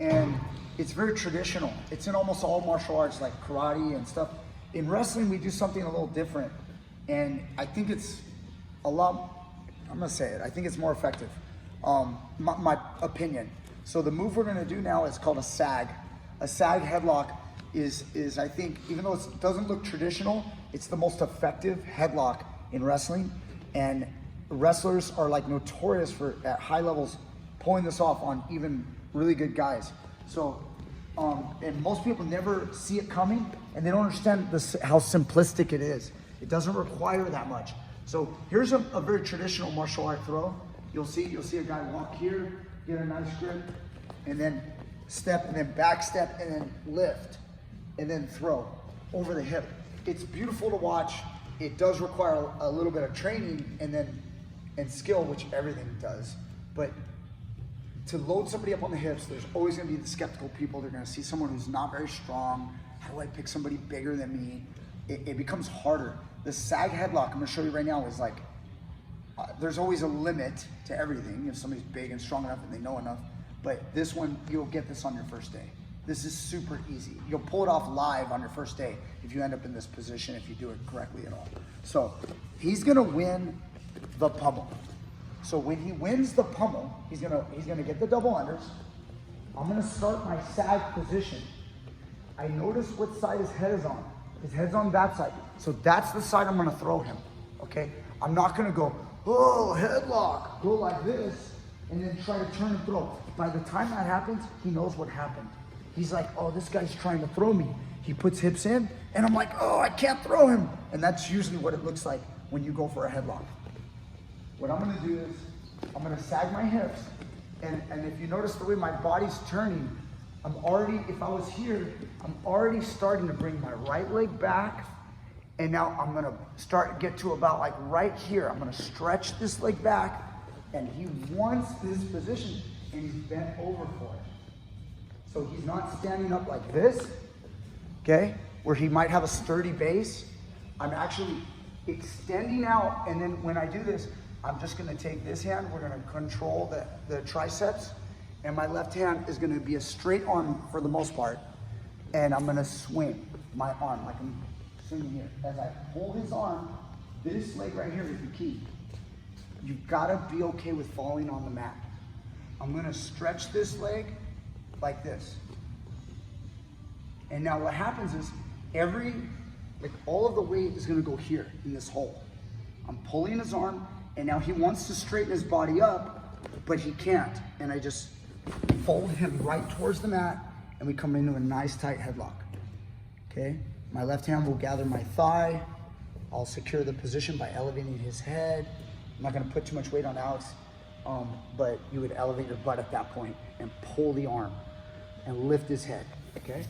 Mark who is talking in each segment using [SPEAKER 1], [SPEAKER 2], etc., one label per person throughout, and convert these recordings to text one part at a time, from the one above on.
[SPEAKER 1] And it's very traditional. It's in almost all martial arts like karate and stuff. In wrestling, we do something a little different. And I think it's a lot, I'm gonna say it, I think it's more effective. My opinion. So the move we're gonna do now is called a sag. A sag headlock is I think, even though it doesn't look traditional, it's the most effective headlock in wrestling. And wrestlers are like notorious for, at high levels, pulling this off on even really good guys. So, and most people never see it coming, and they don't understand how simplistic it is. It doesn't require that much. So here's a very traditional martial art throw. You'll see a guy walk here, get a nice grip, and then step, and then back step, and then lift, and then throw over the hip. It's beautiful to watch. It does require a little bit of training and skill, which everything does. But to load somebody up on the hips, there's always gonna be the skeptical people. They're gonna see someone who's not very strong. How do I pick somebody bigger than me? It becomes harder. The sag headlock, I'm gonna show you right now, is like, there's always a limit to everything if somebody's big and strong enough and they know enough. But this one, you'll get this on your first day. This is super easy. You'll pull it off live on your first day if you end up in this position, if you do it correctly at all. So he's gonna win the pummel. So when he wins the pummel, he's gonna get the double unders. I'm gonna start my sag position. I notice what side his head is on. His head's on that side. So that's the side I'm gonna throw him, okay? I'm not gonna go, oh, headlock, go like this, and then try to turn and throw. By the time that happens, he knows what happened. He's like, oh, this guy's trying to throw me. He puts hips in, and I'm like, oh, I can't throw him. And that's usually what it looks like when you go for a headlock. What I'm gonna do is, I'm gonna sag my hips, and if you notice the way my body's turning, I'm already, if I was here, I'm already starting to bring my right leg back, and now I'm gonna get to about like right here. I'm gonna stretch this leg back, and he wants this position, and he's bent over for it. So he's not standing up like this, okay, where he might have a sturdy base. I'm actually extending out, and then when I do this, I'm just gonna take this hand, we're gonna control the triceps, and my left hand is gonna be a straight arm for the most part, and I'm gonna swing my arm like I'm swinging here. As I pull his arm, this leg right here is the key. You've gotta be okay with falling on the mat. I'm gonna stretch this leg like this. And now what happens is all of the weight is gonna go here in this hole. I'm pulling his arm, and now he wants to straighten his body up, but he can't. And I just fold him right towards the mat, and we come into a nice tight headlock, okay? My left hand will gather my thigh. I'll secure the position by elevating his head. I'm not gonna put too much weight on Alex, but you would elevate your butt at that point and pull the arm and lift his head, okay?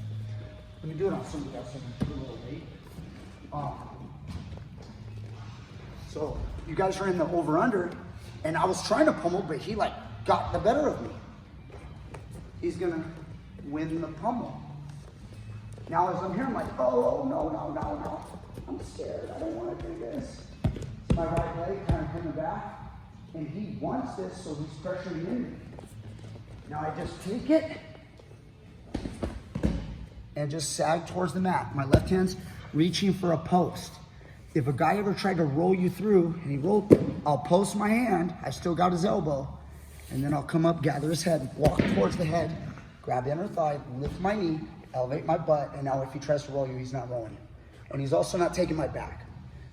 [SPEAKER 1] Let me do it on somebody else so I can put a little weight. So you guys are in the over-under, and I was trying to pummel, but he like got the better of me. He's gonna win the pummel. Now as I'm here, I'm like, oh, no. I'm scared, I don't wanna do this. My right leg kind of coming back, and he wants this, so he's pressuring in me. Now I just take it, and just sag towards the mat. My left hand's reaching for a post. If a guy ever tried to roll you through and he rolled, I'll post my hand, I still got his elbow, and then I'll come up, gather his head, walk towards the head, grab the inner thigh, lift my knee, elevate my butt, and now if he tries to roll you, he's not rolling you. And he's also not taking my back.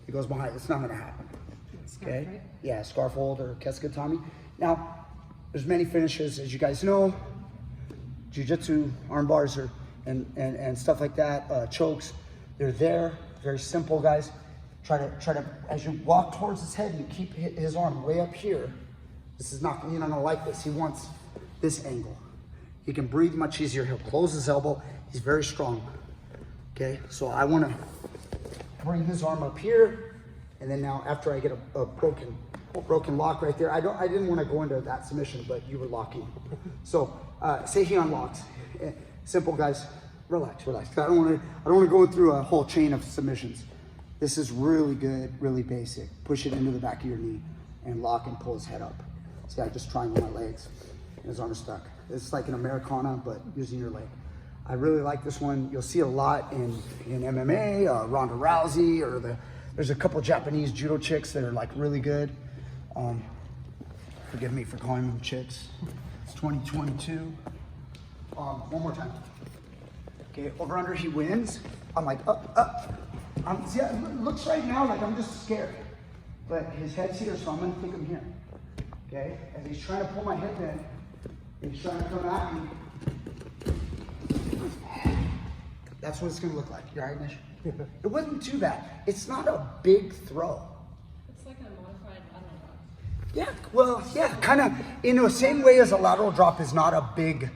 [SPEAKER 1] He goes behind, it's not gonna happen. Okay? Right? Yeah, scarf hold or Kesugatami. Now, there's many finishes, as you guys know. Jiu-jitsu, arm bars, and stuff like that, chokes, they're there, very simple, guys. Try to, as you walk towards his head, you keep his arm way up here. You're not gonna like this. He wants this angle. He can breathe much easier. He'll close his elbow. He's very strong, okay? So I wanna bring his arm up here, and then now after I get a broken lock right there, I didn't wanna go into that submission, but you were locking. So say he unlocks. Simple, guys, relax. I don't wanna go through a whole chain of submissions. This is really good, really basic. Push it into the back of your knee and lock and pull his head up. See, I just triangle my legs and his arm is stuck. It's like an Americana, but using your leg. I really like this one. You'll see a lot in MMA, Ronda Rousey, or there's a couple Japanese judo chicks that are like really good. Forgive me for calling them chicks. It's 2022. One more time. Okay, over under, he wins. I'm like, see, it looks right now like I'm just scared. But his head's here, so I'm gonna think I'm here. Okay, as he's trying to pull my hip in, he's trying to come at me. That's what it's gonna look like. You all right, Nish? It wasn't too bad. It's not a big throw.
[SPEAKER 2] It's like a modified lateral drop.
[SPEAKER 1] Yeah, well, yeah, kind of in the same way as a lateral drop is not a big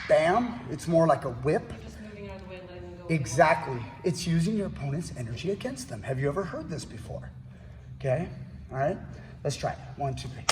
[SPEAKER 1] bam. It's more like a whip.
[SPEAKER 2] Just moving out of the way and letting them go.
[SPEAKER 1] Exactly. It's using your opponent's energy against them. Have you ever heard this before? Okay, all right, let's try it. 1, 2, 3.